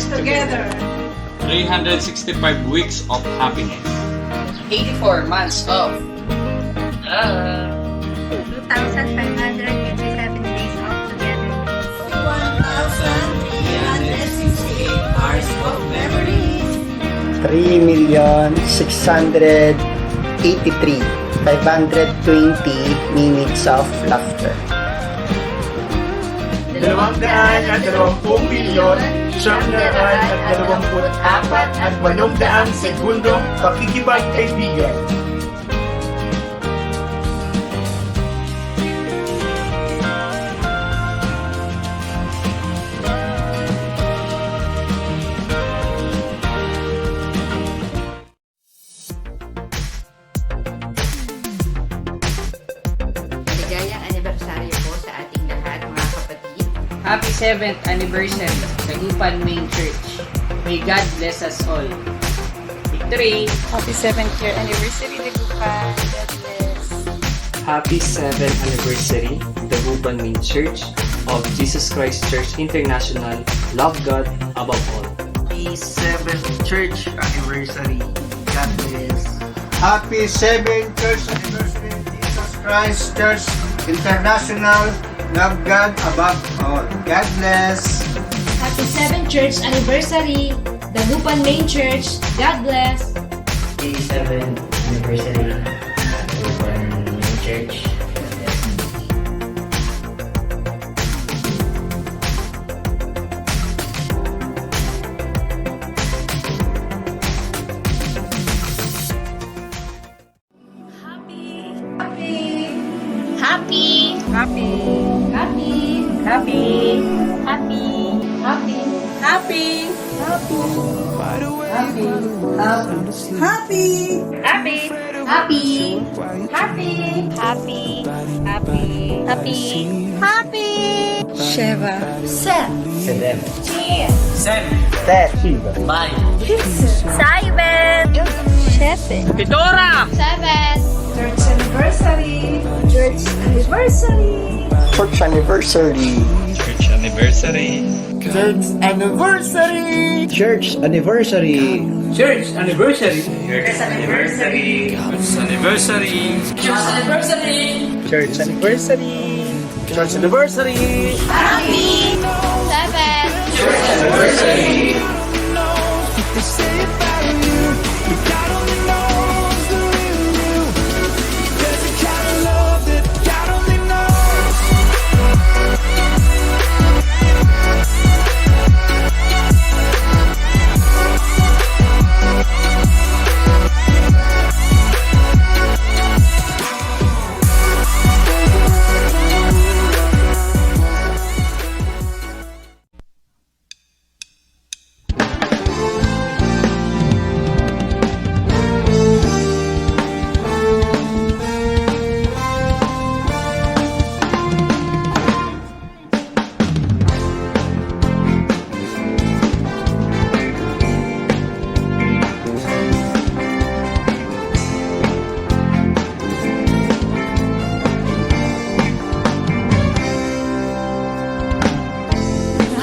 together. 365 weeks of happiness. 84 months of love. 2,557 days off together. 1,368 hours of memories. 3,683,520 minutes of laughter. 220 milyon, 924 at 800 segundong pakikipagkaibigan. Maligayang anibersaryo po sa ating lahat, mga kapatid. Happy 7th anniversary, Dagupan Main Church. May God bless us all. Victory! Happy 7th year anniversary, Dagupan. God bless. Happy 7th anniversary, Dagupan Main Church of Jesus Christ Church International. Love God above all. Happy 7th church anniversary. God bless. Happy 7th church anniversary, Jesus Christ Church International. Love God above all. God bless. Happy 7th Church Anniversary, Dagupan Main Church. God bless. Happy 7th anniversary, Dagupan Main Church. Happy. Happy. Happy. Happy. Happy. Happy. Happy. Happy. Happy. Happy. Happy. Happy. Happy. Sheva. Set. Sedem. Ted. Simon. Shepe. Pitora! 7. Church anniversary. Church anniversary. Church anniversary. Church anniversary. Church anniversary. Church anniversary. Church anniversary! Church anniversary. Church anniversary. Church anniversary. Church anniversary. Happy. 7. Church anniversary.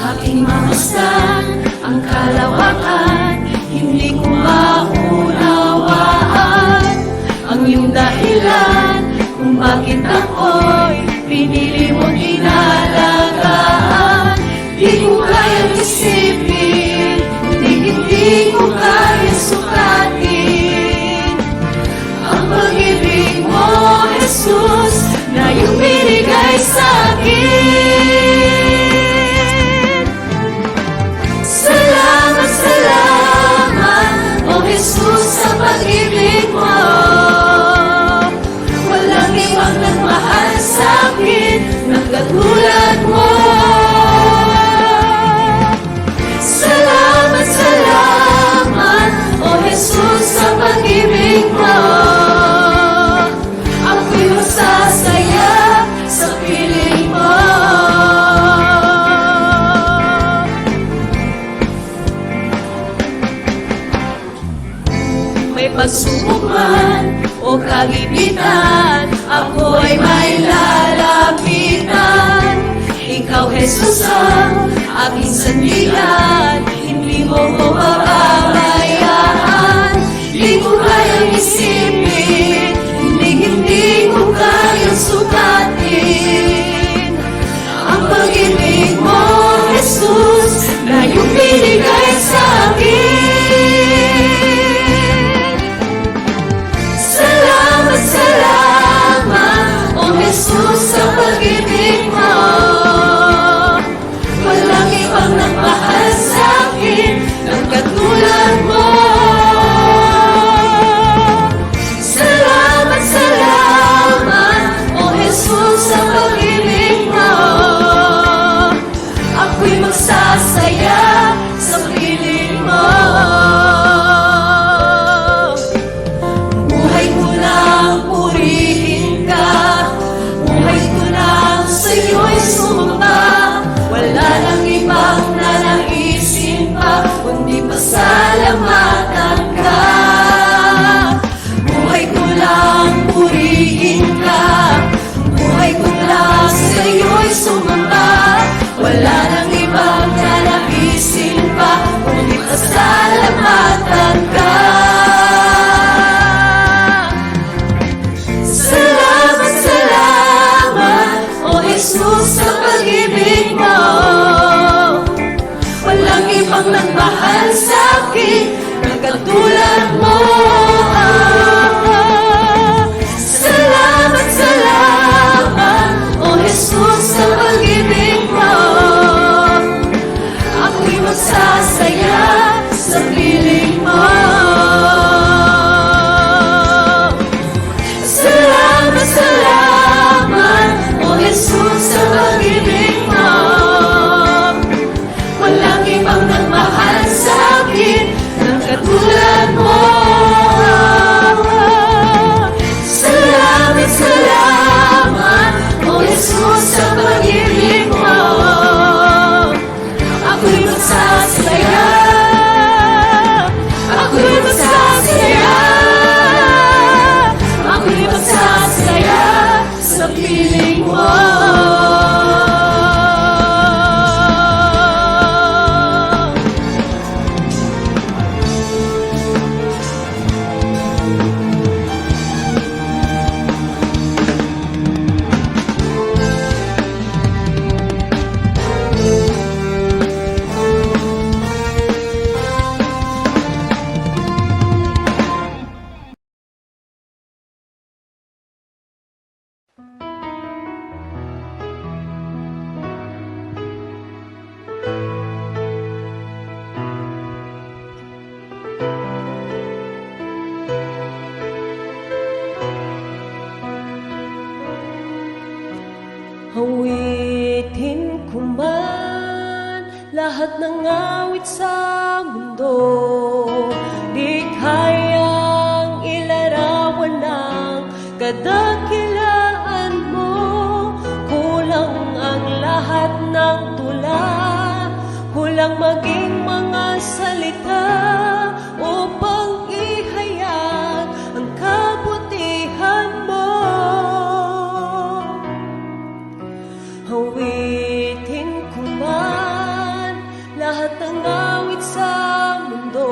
Aking mamasdan ang kalawakan, hindi ko maunawaan ang iyong dahilan kung bakit ako'y pinili mong inalagaan. Di ko kayang isipin, hindi ko kaya sukatin ang pag-ibig mo, Jesus, na iyong binigay sa akin. Salamat, salamat, O Jesus, sa pag-ibig mo. Walang ibang nagmahal sa akin ng katulad mo. Salamat, salamat, O Jesus, sa pag-ibig mo. Ako'y masasaya sa piling mo. May pagsubok man o kagipitan, ako'y may lalapitan. Ikaw, Jesus, ang aking sandigan, hindi mo papabayaan. Di ko kayang isipin, hindi ko kayang sukatin ang pag-ibig mo, Jesus, na iyong binigay sa akin. Salamat, salamat, O Jesus, sa pag-ibig mo. Walang ibang nagmahal sa akin ng katulad mo. Salamat, salamat, O Jesus, sa pag-ibig mo. Ako'y magsasaya sa piling mo. Buhay ko lang purihin ka, buhay ko lang sa'yo'y sumamba. Wala nang ibang nanaisin pa, kundi pasalamatan ka. Buhay ko lang purihin ka, buhay ko lang sa'yo'y sumamba. Wala nang ibang nanaisin pa, kundi pasalamatan ka. Salamat, salamat, O Jesus, sa pag-ibig mo. Walang ibang nagmahal sa akin na katulad mo. Salamat, salamat, O Jesus, sa pag-ibig mo. Ako'y magsasaya sa piling mo. Salamat, salamat, O Jesus, sa pag-ibig mo. Walang ibang nagmahal sa akin ng katulad mo. Salamat, salamat, O Jesus, sa pag-ibig mo. Ako'y magsasaya, ako'y magsasaya, ako'y magsasaya sa piling mo. Awitin ko man lahat ng awit sa mundo, di kayang ilarawan ng kadakilaan mo. Kulang ang lahat ng tula, kulang maging mga salita upang ihayag ang kabutihan mo. Awitin ko man lahat ng awit sa mundo,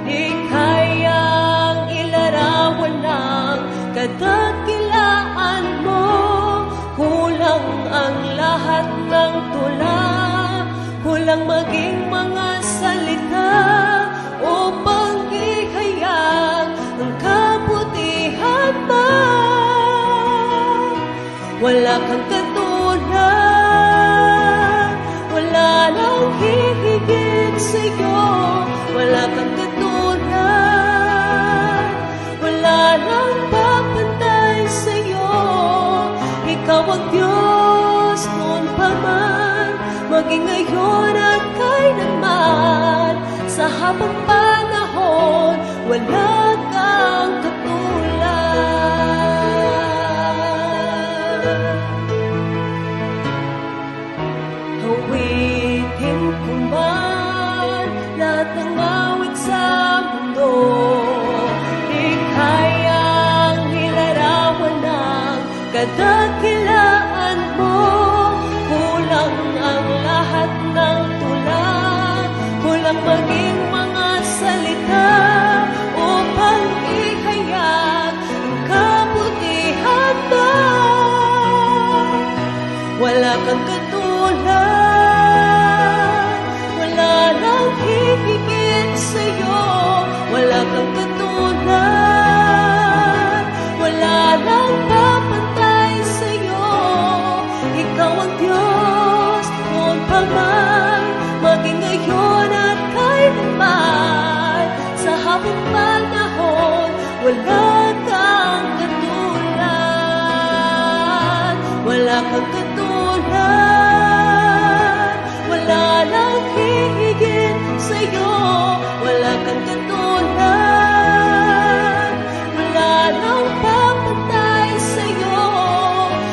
di kayang ilarawan ng kadakilaan mo. Kulang ang lahat ng tula, kulang maging mga salita upang ihayag ang kabutihan mo. Wala kang katulad, wala nang hihigit sa'yo. Wala kang katulad, wala nang papantay sa'yo. Ikaw ang Diyos noon pa man, maging ngayon at kailanman. Sa habang panahon, wala kang katulad. Awitin ko man lahat ng awit sa mundo, di kayang ilarawan ng kadakilaan mo. Kulang ang lahat ng tula, kulang kang katulad, wala nang hihigit sa'yo, wala kang katulad, wala nang papatay sa'yo.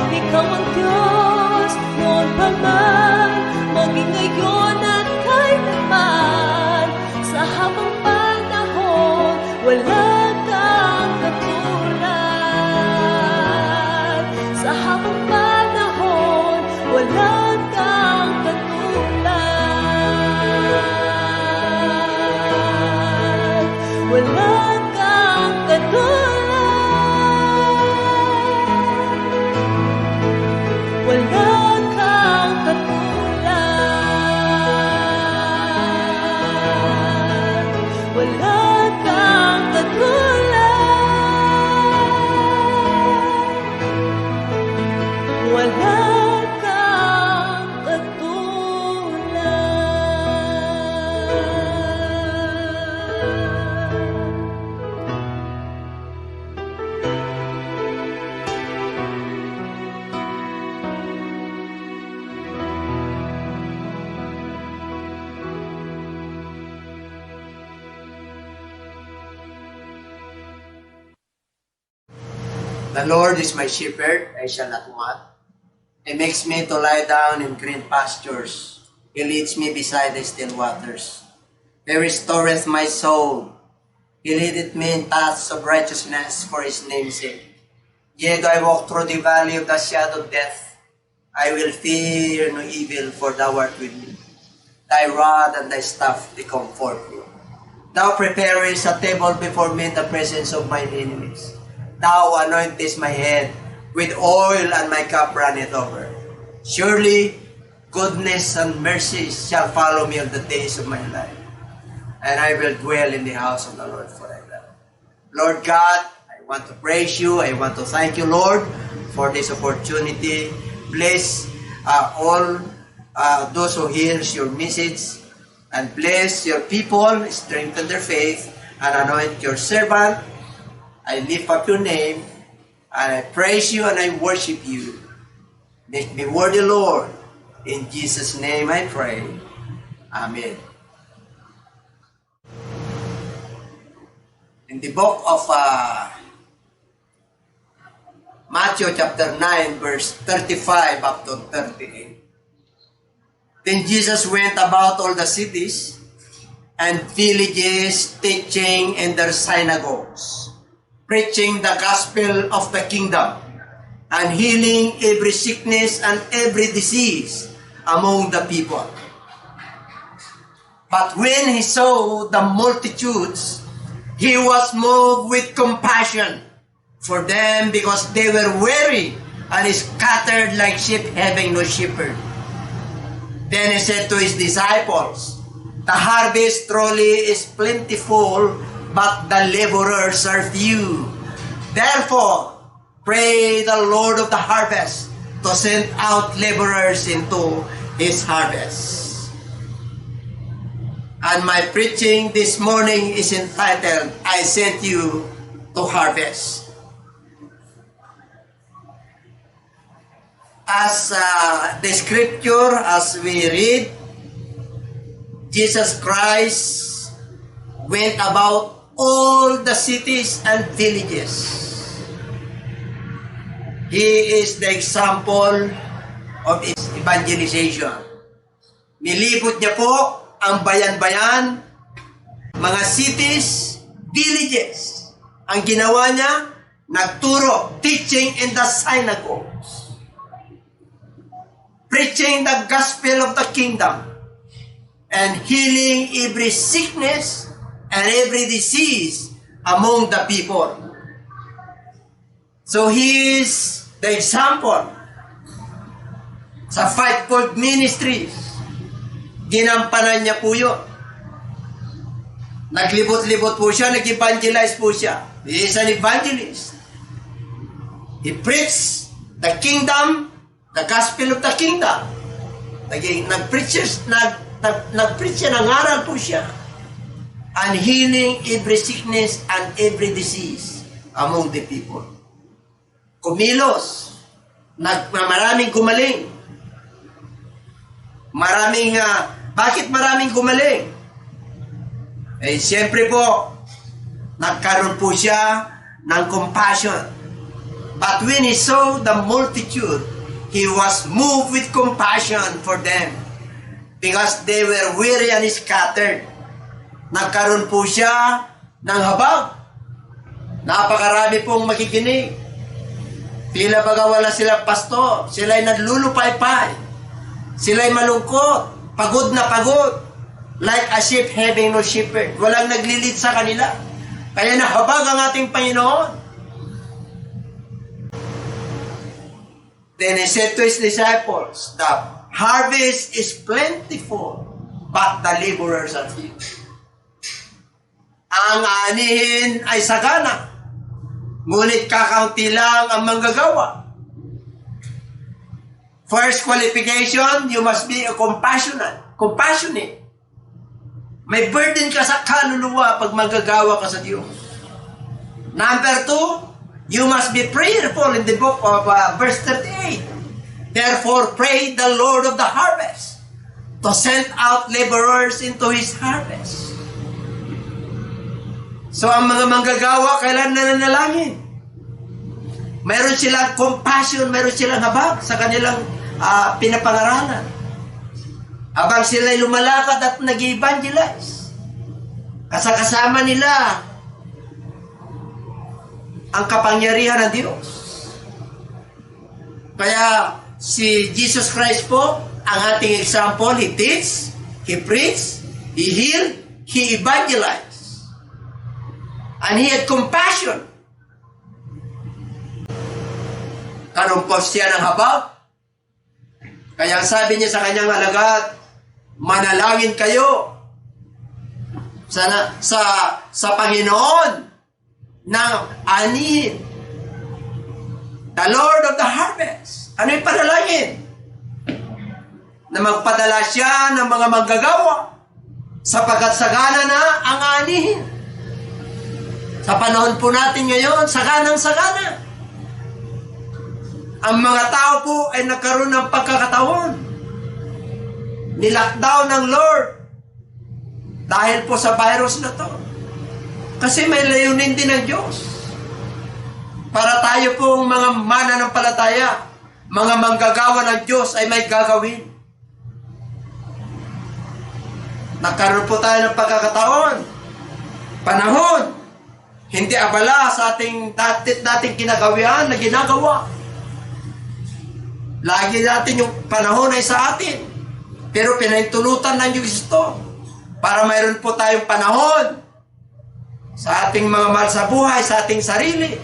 Ikaw ang Diyos, noon pa man, maging ngayon at kailanman, sa habang panahon, wala kang katulad. Sa habang panahon, wala kang katulad. Wala kang katulad. Wala kang katulad. Wala kang katulad. Wala kang katulad. The Lord is my shepherd, I shall not want. He makes me to lie down in green pastures. He leads me beside the still waters. He restoreth my soul. He leadeth me in paths of righteousness for his name's sake. Yea, though I walk through the valley of the shadow of death, I will fear no evil, for thou art with me. Thy rod and thy staff, they comfort me. Thou preparest a table before me in the presence of my enemies. Thou anointest my head with oil, and my cup runneth over. Surely goodness and mercy shall follow me all the days of my life, and I will dwell in the house of the Lord forever. Lord God, I want to praise you. I want to thank you, Lord, for this opportunity. Bless all those who hear your message, and bless your people, strengthen their faith, and anoint your servant. I lift up your name, and I praise you and I worship you. Make me worthy, Lord. In Jesus' name I pray. Amen. In the book of Matthew chapter 9, verse 35 up to 38. Then Jesus went about all the cities and villages, teaching in their synagogues, preaching the gospel of the kingdom, and healing every sickness and every disease among the people. But when he saw the multitudes, he was moved with compassion for them, because they were weary and scattered like sheep having no shepherd. Then he said to his disciples, the harvest truly is plentiful, but the laborers are few. Therefore, pray the Lord of the harvest to send out laborers into his harvest. And my preaching this morning is entitled, I sent you to harvest. As the scripture, as we read, Jesus Christ went about all the cities and villages. He is the example of his evangelization. Nilibot niya po ang bayan-bayan, mga cities, villages. Ang ginawa niya, nagturo, teaching in the synagogues, preaching the gospel of the kingdom, and healing every sickness and every disease among the people. So he is the example sa fivefold ministries. Ginampanan niya po yun. Naglibot-libot po siya, nag-evangelize po siya. He is an evangelist. He preached the kingdom, the gospel of the kingdom. Nag-preach siya, nangaral po siya. And healing every sickness and every disease among the people. Kumilos Maraming gumaling. Bakit maraming gumaling? Eh, siyempre po, nagkaroon po siya ng compassion. But when he saw the multitude, he was moved with compassion for them because they were weary and scattered. Nagkaroon po siya ng habag. Napakarami pong makikinig. Tila baga wala silang pasto. Sila'y naglulupay-pay. Sila'y malungkot. Pagod na pagod. Like a sheep having no shepherd. Walang naglilid sa kanila. Kaya nahabag ang ating Panginoon. Then he said to his disciples, the harvest is plentiful, but the laborers are few. Ang anihin ay sagana, ngunit kakaunti lang ang manggagawa. First qualification, you must be a compassionate. May burden ka sa kaluluwa pag manggagawa ka sa Diyos. Number 2, you must be prayerful in the book of verse 38. Therefore, pray the Lord of the harvest to send out laborers into His harvest. So, ang mga manggagawa, kailan nananalangin? Meron silang compassion, meron silang habag sa kanilang pinapangaralan. Habang sila'y lumalakad at nag-evangelize, kasama nila ang kapangyarihan ng Diyos. Kaya si Jesus Christ po, ang ating example, He teach, He preach, He healed, He evangelized. And He had compassion. Karoon po siya ng habag. Kaya sabi niya sa kanyang alagad, manalangin kayo sa Panginoon ng anihin. The Lord of the harvest. Ano yung panalangin? Na magpadala siya ng mga manggagawa sapagkat sagana na ang anihin. Sa panahon po natin ngayon, saganang-sagana. Ang mga tao po ay nagkaroon ng pagkakataon. Nilockdown ng Lord dahil po sa virus na to. Kasi may layunin din ng Diyos. Para tayo pong mga mananampalataya, mga manggagawa ng Diyos ay may gagawin. Nagkaroon po tayo ng pagkakataon. Panahon. Hindi abala sa ating dating kinagawian na ginagawa. Lagi natin yung panahon ay sa atin. Pero pinahintulutan ng Diyos ito para mayroon po tayong panahon sa ating mga mahal sa buhay, sa ating sarili,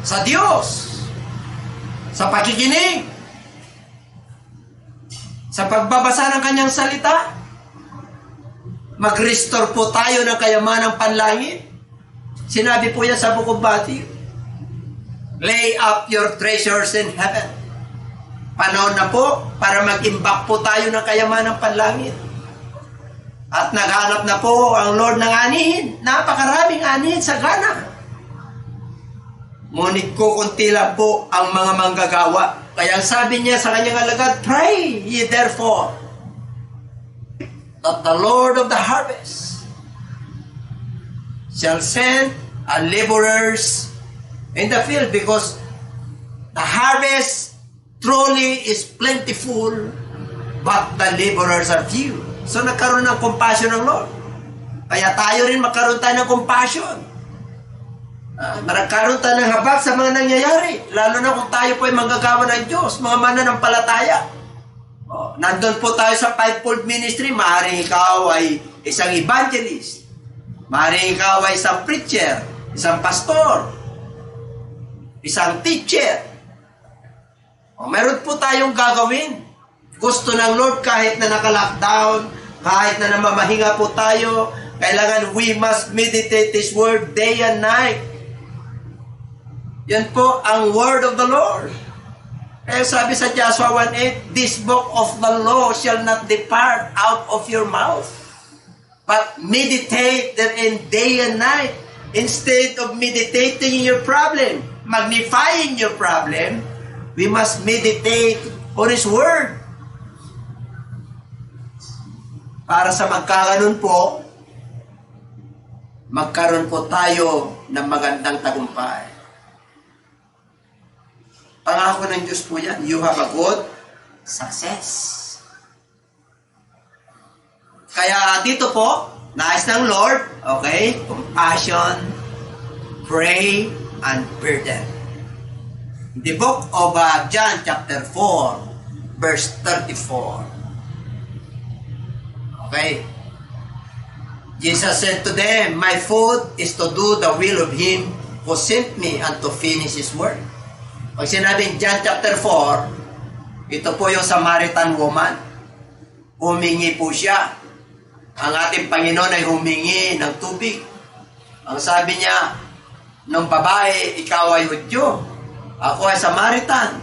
sa Diyos, sa pakikinig, sa pagbabasa ng Kanyang salita. Mag-restore po tayo ng kayamanang panlangit. Sinabi po yan sa Book of Matthew. Lay up your treasures in heaven. Panahon na po para mag-imbak po tayo ng kayamanang panlangit. At naghanap na po ang Lord ng anihin. Napakaraming anihin sa Ghana. Ngunit kukunti lang po ang mga manggagawa. Kaya sabi niya sa kanyang alagad, pray ye therefore that the Lord of the harvest shall send laborers in the field, because the harvest truly is plentiful, but the laborers are few. So nagkaroon ng compassion ng Lord. Kaya tayo rin magkaroon tayo ng compassion. Nagkaroon tayo ng habag sa mga nangyayari. Lalo na kung tayo po ay manggagawa ng Diyos, mga mananampalataya. Nandun po tayo sa fivefold ministry. Maaaring ikaw ay isang evangelist. Maaaring ikaw ay isang preacher, isang pastor, isang teacher. Meron po tayong gagawin. Gusto ng Lord kahit na naka-lockdown, kahit na namamahinga po tayo, kailangan we must meditate His word day and night. Yan po ang word of the Lord. Kaya sabi sa Joshua 1:8, this book of the law shall not depart out of your mouth, but meditate therein day and night. Instead of meditating in your problem, magnifying your problem, We must meditate on His Word. Para sa magkakaroon po, magkaroon po tayo ng magandang tagumpay. Pangako ng Diyos po yan. You have a good success. Kaya dito po, nais ng Lord, okay, compassion, pray, and burden. The book of John chapter 4, verse 34. Okay. Jesus said to them, my food is to do the will of Him who sent me and to finish His work. Pag sinabing John chapter 4, ito po yung Samaritan woman. Humingi po siya. Ang ating Panginoon ay humingi ng tubig. Ang sabi niya, nung babae, ikaw ay Hudyo. Ako ay Samaritan.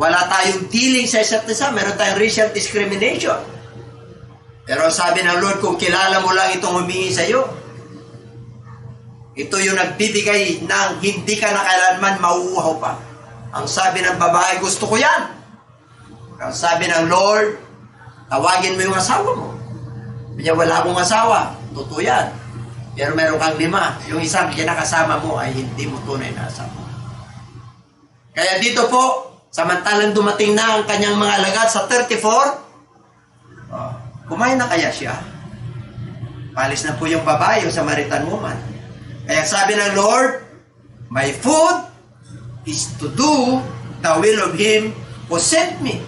Wala tayong dealing sa isa't isa. Meron tayong racial discrimination. Pero sabi ng Lord, kung kilala mo lang itong humingi sa iyo, ito yung nagbibigay ng hindi ka na kailanman mauuhaw pa. Ang sabi ng babae, gusto ko yan. Ang sabi ng Lord, tawagin mo yung asawa mo. Kaya wala akong asawa, totoo yan. Pero meron kang 5. Yung isang kinakasama mo ay hindi mo tunay na asawa. Kaya dito po, samantalang dumating na ang kanyang mga alagad sa 34, kumain na kaya siya? Palis na po yung babae, yung Samaritan woman. Kaya sabi ng Lord, my food is to do the will of Him who sent me.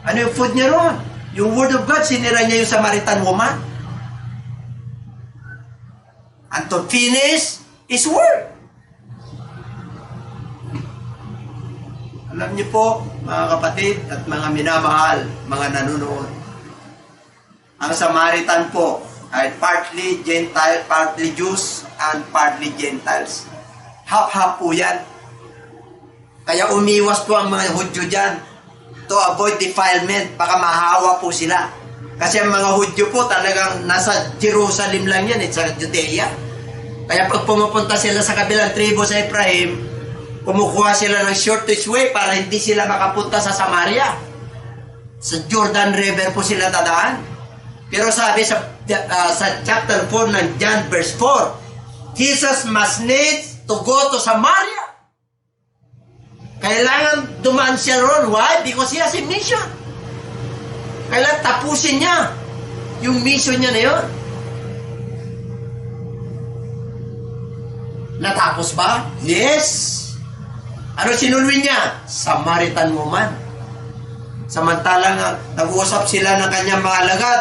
Ano yung food niya ron? Yung Word of God, sinira niya yung Samaritan woman. And to finish His work. Alam niyo po, mga kapatid at mga minamahal, mga nanonood, ang Samaritan po ay partly Gentile, partly Jews, and partly Gentiles. Half-half po yan. Kaya umiwas po ang mga Hudyo dyan to avoid defilement, baka mahawa po sila. Kasi ang mga Hudyo po talagang nasa Jerusalem lang yan, sa Judea. Kaya pag pumupunta sila sa kabilang tribo sa Ephraim, kumukuha sila ng shortest way para hindi sila makapunta sa Samaria. Sa Jordan River po sila dadaan. Pero sabi sa chapter 4 ng John verse 4, Jesus must need to go to Samaria. Kailangan dumaan siya ron. Why? Because he has a mission. Kailangan tapusin niya yung mission niya na yun. Natapos ba? Yes. Ano sinulwi niya? Samaritan woman. Samantalang nag-uusap sila ng kanyang mga alagad,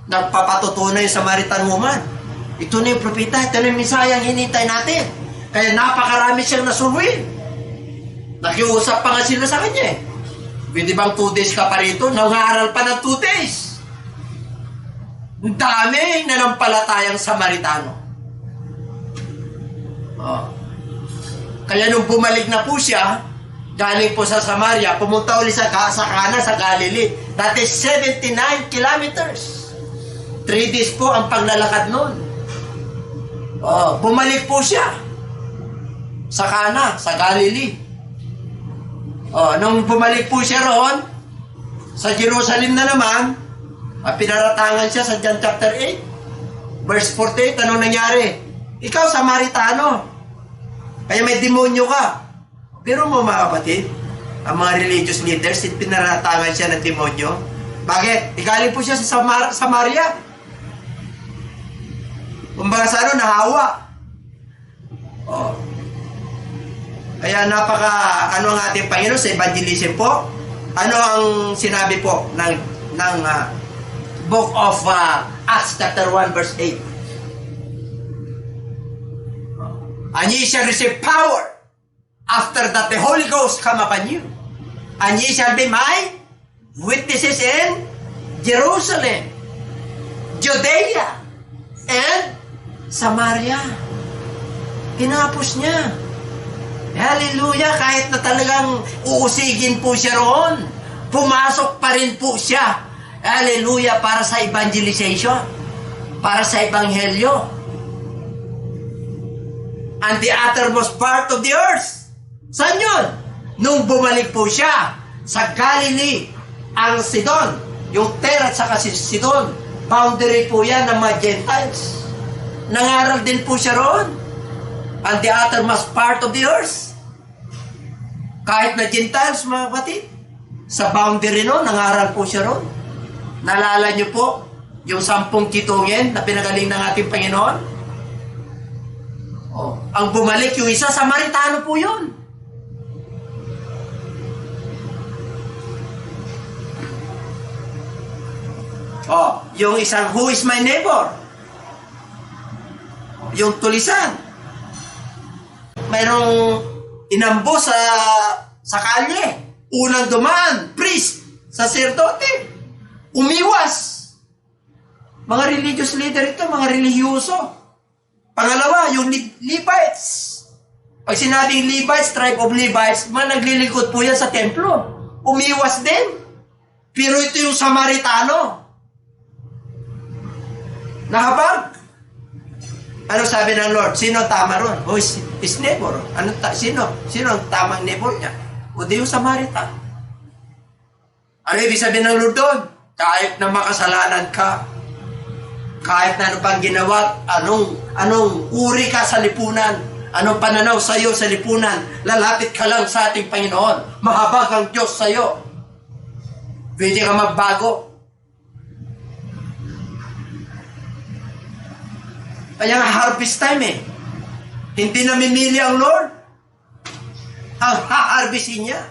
nagpapatutunay yung Samaritan woman. Ito na yung propeta, ito na yung misaya ang hinintay natin. Kaya napakarami siyang nasulwi. Nakiusap pa nga sila sa kanya eh. Pwede bang 2 days ka pa rito? Nangaral pa ng 2 days. Ang dami nanampalatayang Samaritano. Kaya nung bumalik na po siya, galing po sa Samaria, pumunta ulit sa Cana sa Galilee. That is 79 kilometers. 3 days po ang paglalakad nun. Bumalik po siya sa Cana, sa Galilee. Nung bumalik po siya roon, sa Jerusalem na naman, pinaratangan siya sa John chapter 8, verse 48, anong nangyari? Ikaw, Samaritano, kaya may demonyo ka. Pero mo mga kapatid, ang mga religious leaders, pinaratangan siya ng demonyo. Bakit? Igaling po siya sa Samaria. Kumbaga sa nahawa. Kaya ano ang ating Panginoon sa evangelism po? Ano ang sinabi po ng book of Acts chapter 1 verse 8? And ye shall receive power after that the Holy Ghost come upon you. And ye shall be my witnesses in Jerusalem, Judea, and Samaria. Tinapos niya. Hallelujah! Kahit na talagang uusigin po siya roon, pumasok pa rin po siya. Hallelujah! Para sa evangelization, para sa ebanghelyo. And the uttermost part of the earth. Saan yun? nung bumalik po siya sa Galilee, ang Sidon, yung Tyre at saka si Sidon, boundary po yan ng mga Gentiles. Nangaral din po siya roon. And the uttermost part of the earth. Kahit na Gentiles, mga kapatid, sa boundary noon, nangaral po siya roon. Naalala niyo po, yung 10 kitungin na pinagaling ng ating Panginoon? Oh, ang bumalik yung isa, Samaritano po yun. Oh, yung isang, who is my neighbor? Yung tulisan. Mayroong inambo sa kalye. Unang dumaan, priest, sacerdote. Umiwas. Mga religious leader ito, mga relihiyoso. Pangalawa, yung Levites. Pag sinabing Levites, tribe of Levites, mga naglilingkod po yan sa templo. Umiwas din. Pero ito yung Samaritano. Nahabag. Ano sabi ng Lord? Sino ang tama ron? O his neighbor. Sino ang tamang neighbor niya? O di yung Samaritan. Ano ibig sabihin ng Lord doon? Kahit na makasalanan ka, kahit na ano pang ginawa, anong uri ka sa lipunan, anong pananaw sa iyo sa lipunan, lalapit ka lang sa ating Panginoon. Mahabag ang Diyos sa iyo. Pwede ka magbago. Kaya nga harvest time eh. Hindi namimili ang Lord. Ang ha-harvestin niya.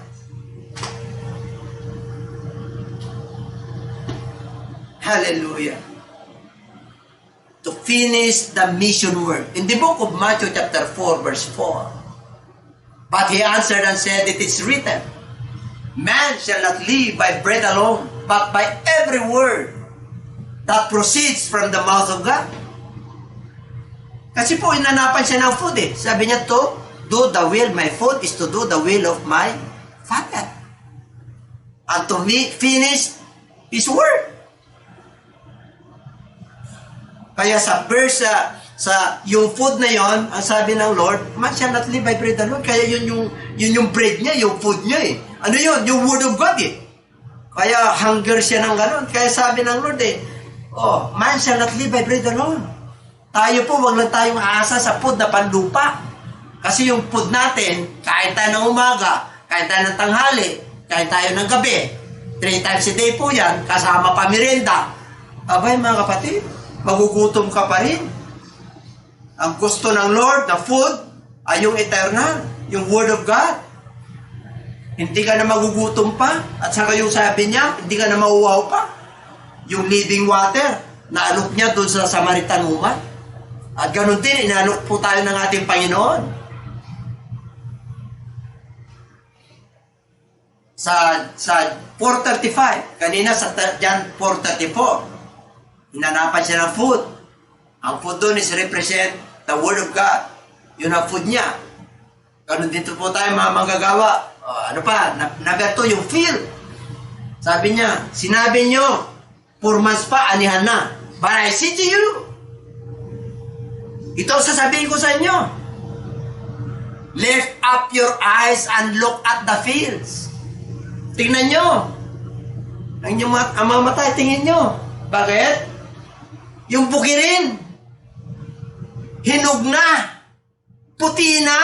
Hallelujah. To finish the mission work. In the book of Matthew chapter 4 verse 4. But he answered and said, it is written, man shall not live by bread alone, but by every word that proceeds from the mouth of God. Kasi po, inanapan siya ng food eh. Sabi niya, to do the will, my food is to do the will of my Father. And to finish His word. Kaya sa verse, sa yung food na yon, ang sabi ng Lord, man shall not live by bread alone. Kaya yun yung bread niya, yung food niya eh. Ano yun? Yung word of God eh. Kaya hunger siya ng gano'n. Kaya sabi ng Lord eh, oh, man shall not live by bread alone. Tayo po, wag lang tayong aasa sa food na panlupa. Kasi yung food natin, kain tayo ng umaga, kain tayo ng tanghali, kain tayo ng gabi. 3 times a day po yan, kasama pa merienda. Abay mga kapatid, magugutom ka pa rin. Ang gusto ng Lord na food ay yung eternal, yung Word of God. Hindi ka na magugutom pa. At saka yung sabi niya, hindi ka na mauuhaw pa. Yung living water, naalok niya doon sa Samaritan woman. At ganun din, inalok po tayo ng ating Panginoon. Sa 4:35, kanina sa John 4:34, hinanapan siya ng food. Ang food doon is represent the Word of God. Yun ang food niya. Ganun dito po tayo mga manggagawa. Ano pa? Number 2, yung field. Sabi niya, sinabi niyo, 4 months pa, anihan na. But I say to you, ito ang sasabihin ko sa inyo. Lift up your eyes and look at the fields. Tingnan nyo. Ang mga mata, tingin nyo. Bakit? Yung bukirin. Hinog na. Puti na.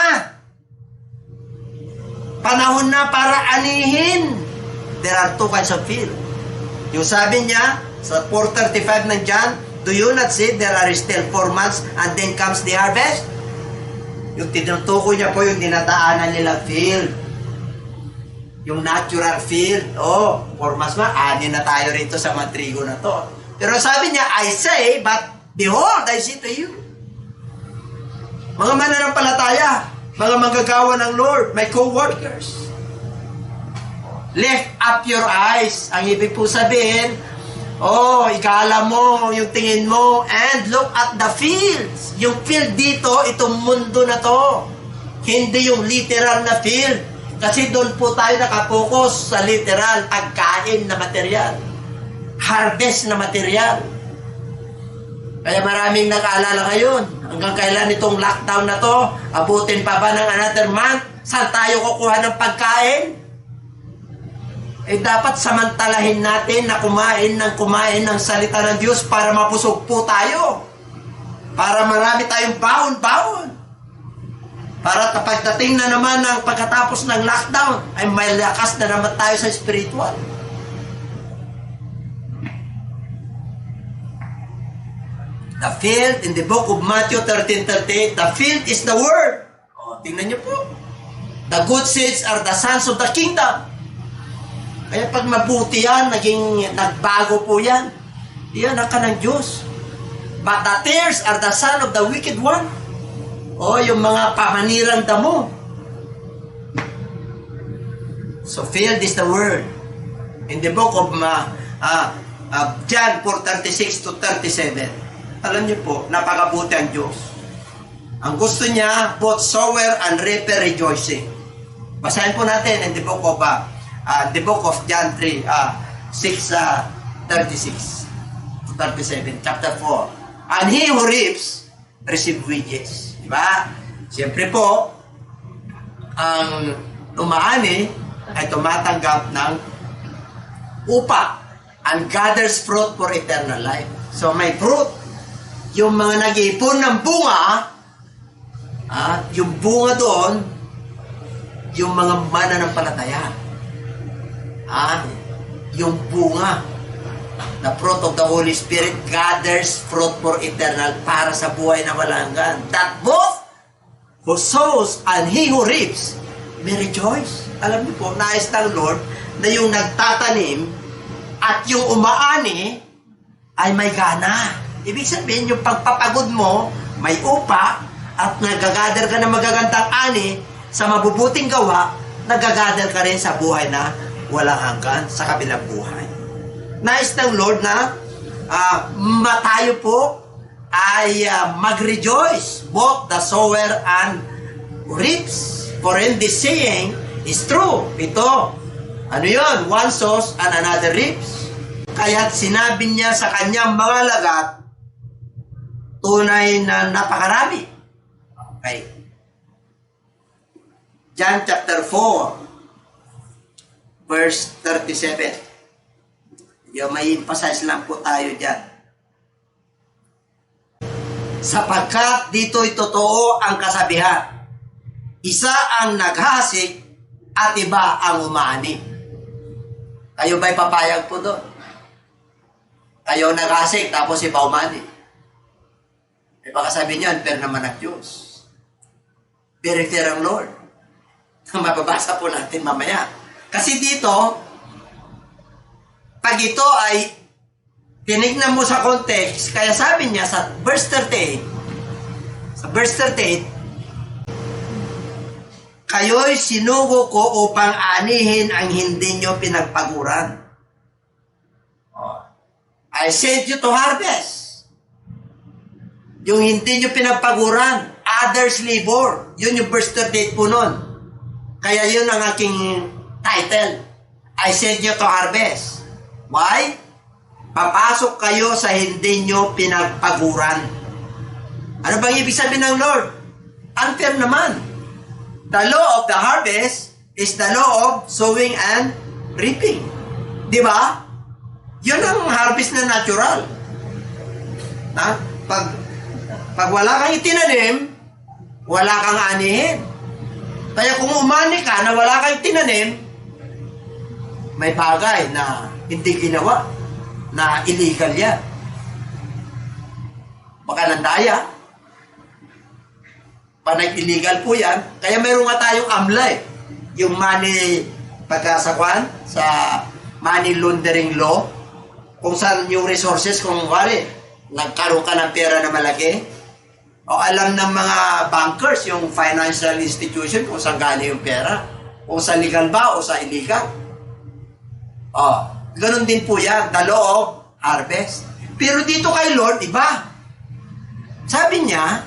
Panahon na para anihin. There are 2 kinds of field. Yung sabi niya, sa 4:35 ng John, do you not see there are still 4 months and then comes the harvest? Yung tinutukoy niya po yung dinadaanan nila field. Yung natural field. 4 months ani na tayo rito sa mga trigo na to. Pero sabi niya, I say, but behold, I say to you. Mga mananampalataya, mga manggagawa ng Lord, my co-workers. Lift up your eyes. Ang ibig po sabihin, ikala mo, yung tingin mo, and look at the fields. Yung field dito, itong mundo na to. Hindi yung literal na field. Kasi doon po tayo nakapokus sa literal, pagkain na material. Harvest na material. Kaya maraming nakaalala ngayon, hanggang kailan itong lockdown na to, abutin pa ba ng another month? Saan tayo kukuha ng pagkain? Eh dapat samantalahin natin na kumain ng salita ng Diyos para mapusog po tayo. Para marami tayong baon-baon. Para kapag dating na naman ng pagkatapos ng lockdown, ay may lakas na naman tayo sa spiritual. The field in the book of Matthew 13:38, the field is the word. O, tingnan niyo po. The good seeds are the sons of the kingdom. Kaya pag mabuti yan, nagbago po yan. Yan ang kanang Diyos. But the tares are the son of the wicked one. O, yung mga pamanirang damo. So, field is the word. In the book of John 4:36 to 37. Alam niyo po, napakabuti ang Diyos. Ang gusto niya, both sower and reaper rejoicing. Basahin po natin in the book of John 6:36 to 37, chapter 4. And he who reaps, receive wages. Diba? Siyempre po, ang umaani ay tumatanggap ng upa and gathers fruit for eternal life. So may fruit. Yung mga nag-iipon ng bunga, yung bunga doon, yung mga mananampalataya. Yung bunga, the fruit of the Holy Spirit gathers fruit for eternal para sa buhay na walang hanggan. That both who sows and he who reaps may rejoice. Alam niyo po, nais ng Lord na yung nagtatanim at yung umaani ay may gana. Ibig sabihin, yung pagpapagod mo, may upa, at nagagather ka ng magagandang ani sa mabubuting gawa, nagagather ka rin sa buhay na walang hanggan sa kabilang buhay. Nais ng Lord na tayo po ay mag-rejoice, both the sower and reaps. For in this saying is true. Ito, ano yun? One sows and another reaps. Kaya't sinabi niya sa kanyang mga lagat, tunay na napakarami. Okay. John chapter 4, verse 37. Yung may emphasize lang po tayo dyan. Sapagkat dito'y totoo ang kasabihan. Isa ang naghasik at iba ang umaani. Kayo ba'y papayag po doon? Kayo naghasik tapos iba umaani. E baka sabi niyo, unfair naman ang Diyos. Very fair ang Lord. Mababasa po natin mamaya. Kasi dito, pag ito ay tinignan mo sa context, kaya sabi niya sa verse 38, kayo'y sinugo ko upang anihin ang hindi nyo pinagpaguran. I sent you to harvest. Yung hindi nyo pinagpaguran, others labor. Yun yung verse 38 po nun. Kaya yun ang aking title. I sent you to harvest. Why? Papasok kayo sa hindi nyo pinagpaguran. Ano bang ibig sabihin ng Lord? Unfair naman. The law of the harvest is the law of sowing and reaping. Di ba? Yun ang harvest na natural. Pag wala kang itinanim, wala kang anihin. Kaya kung umani ka na wala kang itinanim, may bagay na hindi ginawa, na illegal yan. Baka nandaya. Panag-illegal po yan. Kaya meron nga tayong AMLA. Yung money, pagkasakwan, sa money laundering law, kung saan yung resources, kung wari, nagkaroon ka ng pera na malaki, o alam ng mga bankers, yung financial institution, kung saan galing yung pera. O sa legal ba o sa illegal. Ganun din po yan, the law of harvest. Pero dito kay Lord, iba. Sabi niya,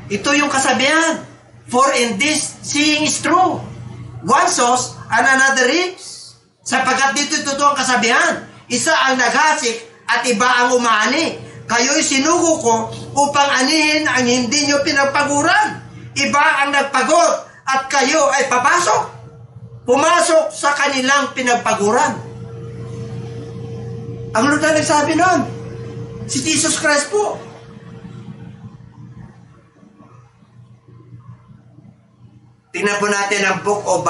ito yung kasabihan. For in this saying is true. One sows and another reaps. Sapagkat dito ito ang kasabihan. Isa ang naghasik at iba ang umani. Kayo'y sinugo ko upang anihin ang hindi nyo pinagpaguran. Iba ang nagpagod at kayo ay pumasok sa kanilang pinagpaguran. Ang Lord na nagsabi nun, si Jesus Christ po. Tingnan po natin ang book of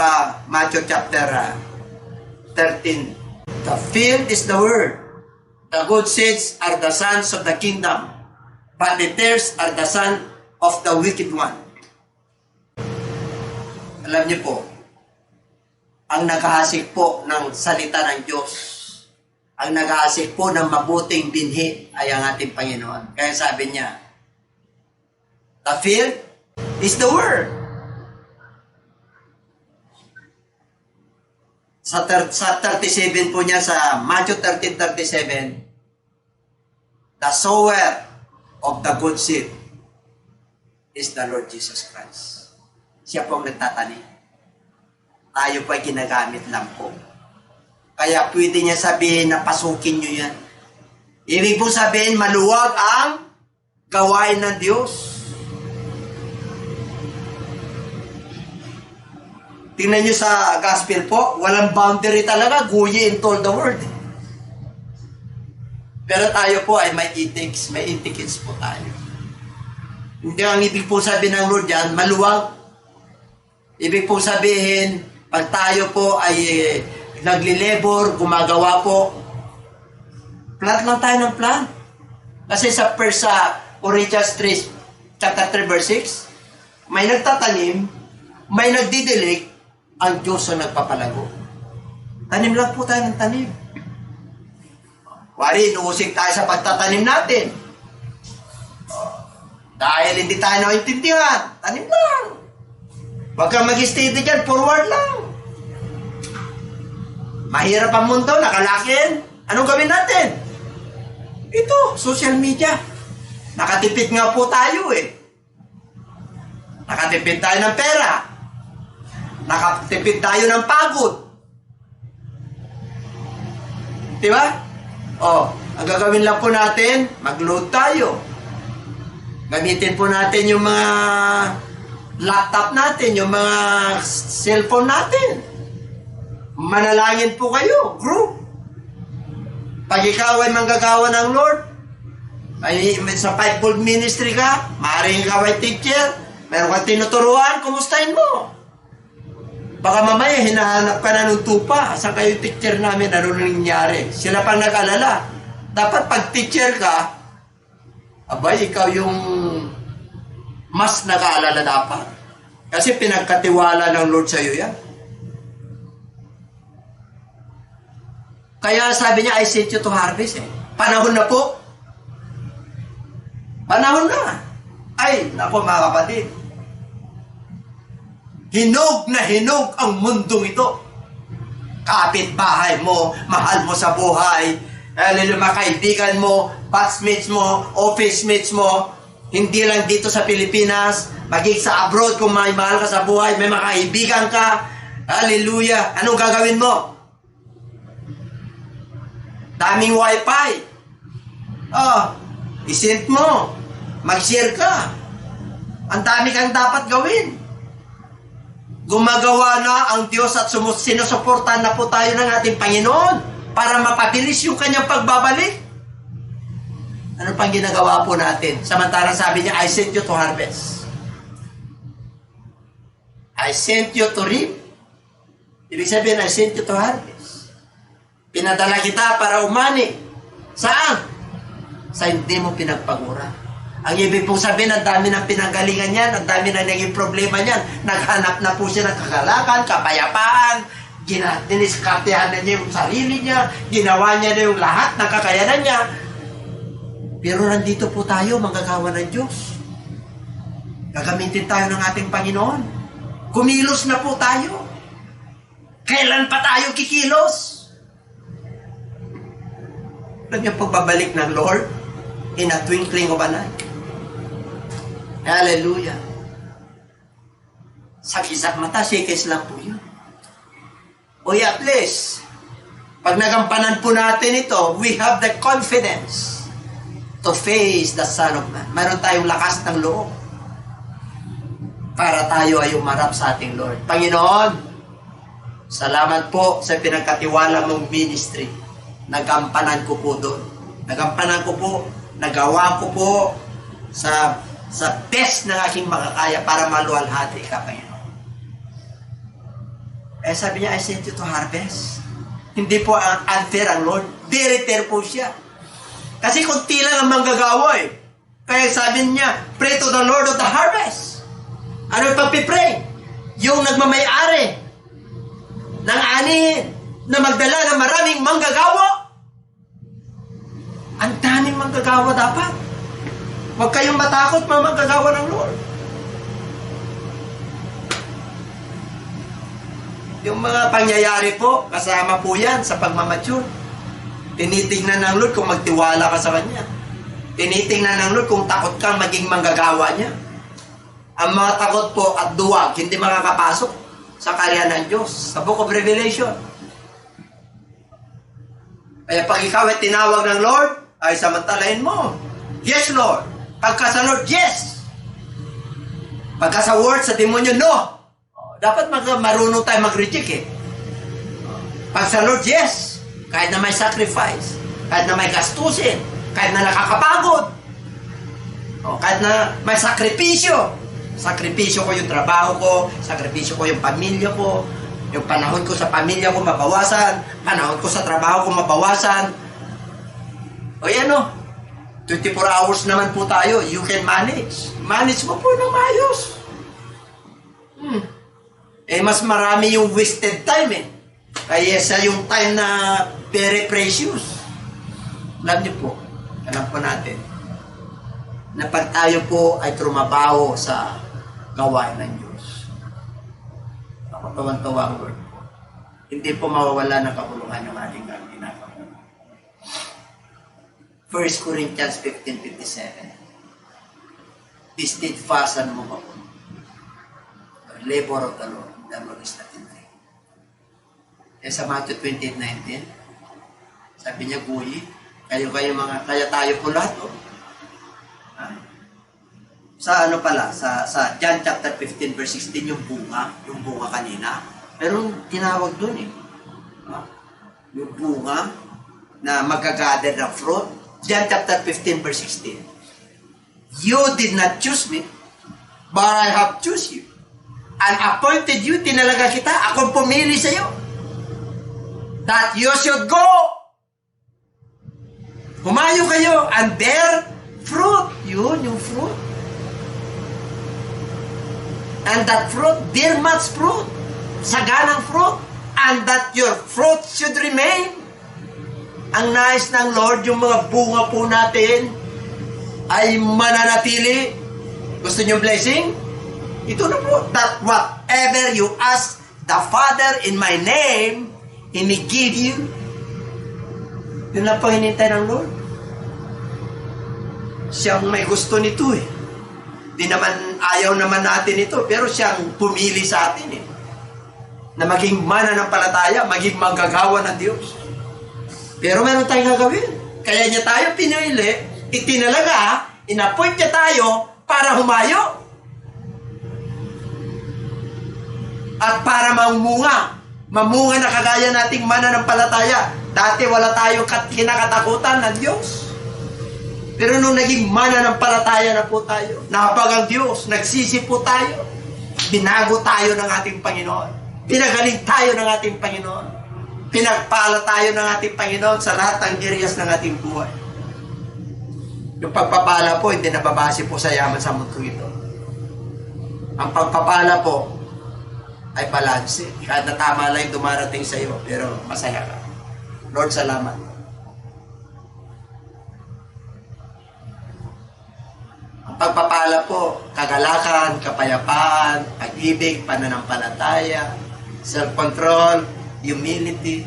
Matthew chapter 13. The field is the word. The good seeds are the sons of the kingdom, but the tares are the son of the wicked one. Alam niyo po, ang naghahasik po ng salita ng Diyos, ang naghahasik po ng mabuting binhi ay ang ating Panginoon. Kaya sabi niya, the field is the word. Sa 37 po niya, sa Matthew 13:37, the sower of the good seed is the Lord Jesus Christ. Siya po ang nagtatanim. Tayo po ay ginagamit lang po. Kaya pwede niya sabihin na pasukin niyo yan. Ibig po sabihin, maluwag ang gawain ng Diyos. Tingnan nyo sa gospel po, walang boundary talaga, guyi in all the world. Pero tayo po ay may ethics, may etiquettes po tayo. Hindi ang ibig po sabihin ng Lord yan, maluwag. Ibig po sabihin, pag tayo po ay nagli-labor, gumagawa po, plant lang tayo ng plant. Kasi sa 1 Corinthians 3, chapter 3, verse 6, may nagtatanim, may nagdidilig, ang Diyos ang nagpapalago. Tanim lang po tayo ng tanim. Wari, inuusig tayo sa pagtatanim natin. Dahil hindi tayo naintindihan, tanim lang. Huwag kang mag-steady dyan, forward lang. Mahirap ang mundo, nakalakin. Anong gawin natin? Ito, social media. Nakatipid nga po tayo eh. Nakatipid tayo ng pera. Nakatipid tayo ng pagod. Diba? Ang gagawin lang po natin, mag-load tayo. Gamitin po natin yung mga laptop natin, yung mga cellphone natin. Manalangin po kayo, group. Pag ikaw ay manggagawa ng Lord, ay sa fivefold ministry ka, maaaring ikaw ay teacher, meron kang tinuturuan, kumustahin mo? Baka mamaya hinahanap ka na ng tupa. Saan kayo teacher namin? Ano nangyari? Sila pang nag-alala. Dapat pag teacher ka, abay, ikaw yung mas nag-aalala dapat. Kasi pinagkatiwala ng Lord sa'yo yan. Kaya sabi niya, I sent you to harvest eh. Panahon na po. Panahon na. Ay, naku mga kapatid. Hinog na hinog ang mundong ito. Kapitbahay mo, mahal mo sa buhay, mga kaibigan mo, batchmates mo, office mates mo, hindi lang dito sa Pilipinas, maging sa abroad kung may mahal ka sa buhay, may mga kaibigan ka, hallelujah, anong gagawin mo? Daming wifi. I-send mo, mag-share ka. Ang dami kang dapat gawin. Gumagawa na ang Diyos at sinusuportahan na po tayo ng ating Panginoon para mapabilis yung kanyang pagbabalik. Ano pang ginagawa po natin? Samantalang sabi niya, I sent you to harvest. I sent you to reap. Ibig sabihin, I sent you to harvest. Pinadala kita para umani. Saan? Sa hindi mo pinagpagura. Ang ibig pong sabihin, ang dami ng pinanggalingan niyan, ang dami na naging problema niyan. Naghanap na po siya ng kagalakan, kapayapaan, diniskartehan na niya yung sarili niya, ginawa niya na yung lahat ng kakayanan niya. Pero nandito po tayo, manggagawa ng Diyos. Gagamitin tayo ng ating Panginoon. Kumilos na po tayo. Kailan pa tayo kikilos? Alam niyo pagbabalik ng Lord in a twinkling of an eye. Hallelujah. Sa isang mata, sikis lang po yun. O at least, pag nagampanan po natin ito, we have the confidence to face the Son of Man. Mayroon tayong lakas ng loob para tayo ay umarap sa ating Lord. Panginoon, salamat po sa pinagkatiwala mong ministry. Nagampanan ko po doon. Nagampanan ko po, nagawa ko po sa best ng aking makakaya para maluwalhati ka, Panginoon. Sabi niya, I sent you to harvest. Hindi po unfair ang Lord. Very fair po siya. Kasi kunti lang ang manggagawa eh. Kaya sabi niya, pray to the Lord of the harvest. Ano yung pagpipray? Yung nagmamayari ng anihin na magdala ng maraming manggagawa. Ang daming manggagawa dapat. Huwag kayong matakot mga manggagawa ng Lord. Yung mga pangyayari po, kasama po yan sa pagmamature. Tinitingnan ng Lord kung magtiwala ka sa Kanya. Tinitingnan ng Lord kung takot kang maging manggagawa niya. Ang mga takot po at duwag, hindi makakapasok sa karya ng Diyos. Sa Book of Revelation. Kaya pag ikaw ay tinawag ng Lord, ay samantalahin mo. Yes, Lord. Pagka sa Lord, yes. Pagka sa word, sa demonyo, no. Dapat marunong tayo mag-reject eh. Pag sa Lord, yes. Kahit na may sacrifice. Kahit na may gastusin. Kahit na nakakapagod. Kahit na may sakripisyo. Sakripisyo ko yung trabaho ko. Sakripisyo ko yung pamilya ko. Yung panahon ko sa pamilya ko mabawasan. Panahon ko sa trabaho ko mabawasan. O yan o. 24 hours naman po tayo. You can manage. Manage mo po ng maayos. Mas marami yung wasted time eh. Kaya sa yung time na very precious. Alam niyo po, alam po natin, na pag tayo po ay trumabaho sa gawain ng Diyos. Ako tuwan-tuwa ang word po. Hindi po mawawala ng kapulungan yung ating ginagawa. 1 Corinthians 15:57. Be steadfast and move on. The labor of the Lord. The Lord is not in vain. Sa Matthew 28:19, sabi niya, Guyi, kaya tayo po lahat. Sa ano pala, sa John chapter 15 verse 16, yung bunga kanina. Pero tinawag dun eh. Yung bunga na magagather ng fruit. John chapter 15 verse 16. You did not choose me, but I have choose you. And appointed you, tinalaga kita, akong pumili sa iyo. That you should go. Humayo kayo and bear fruit. Yun, yung fruit. And that fruit, bear much fruit. Saganang fruit. And that your fruit should remain. Ang nais ng Lord, yung mga bunga po natin ay mananatili. Gusto niyo blessing? Ito na po, that whatever you ask the Father in my name, He may give you. Yun lang po hinintay ng Lord. Siyang may gusto nito eh. Di naman, ayaw naman natin ito, pero siyang pumili sa atin eh. Na maging mananampalataya, maging manggagawa ng Diyos. Pero meron tayong gagawin. Kaya niya tayo pinili, itinalaga, inappoint niya tayo para humayo. At para mamunga na kagaya nating mananampalataya. Dati wala tayong kinakatakutan ng Diyos. Pero nung naging mananampalataya na po tayo, napag ang Diyos, nagsisi po tayo, binago tayo ng ating Panginoon. Pinagaling tayo ng ating Panginoon. Pinagpala tayo ng ating Panginoon sa lahat ng areas ng ating buhay. Yung pagpapala po, hindi nababase po sa yaman sa mundo ito. Ang pagpapala po, ay balanse. Kahit na tama lang yung dumarating sa iyo, pero masaya ka. Lord, salamat. Ang pagpapala po, kagalakan, kapayapaan, pag-ibig, pananampalataya, self-control, humility,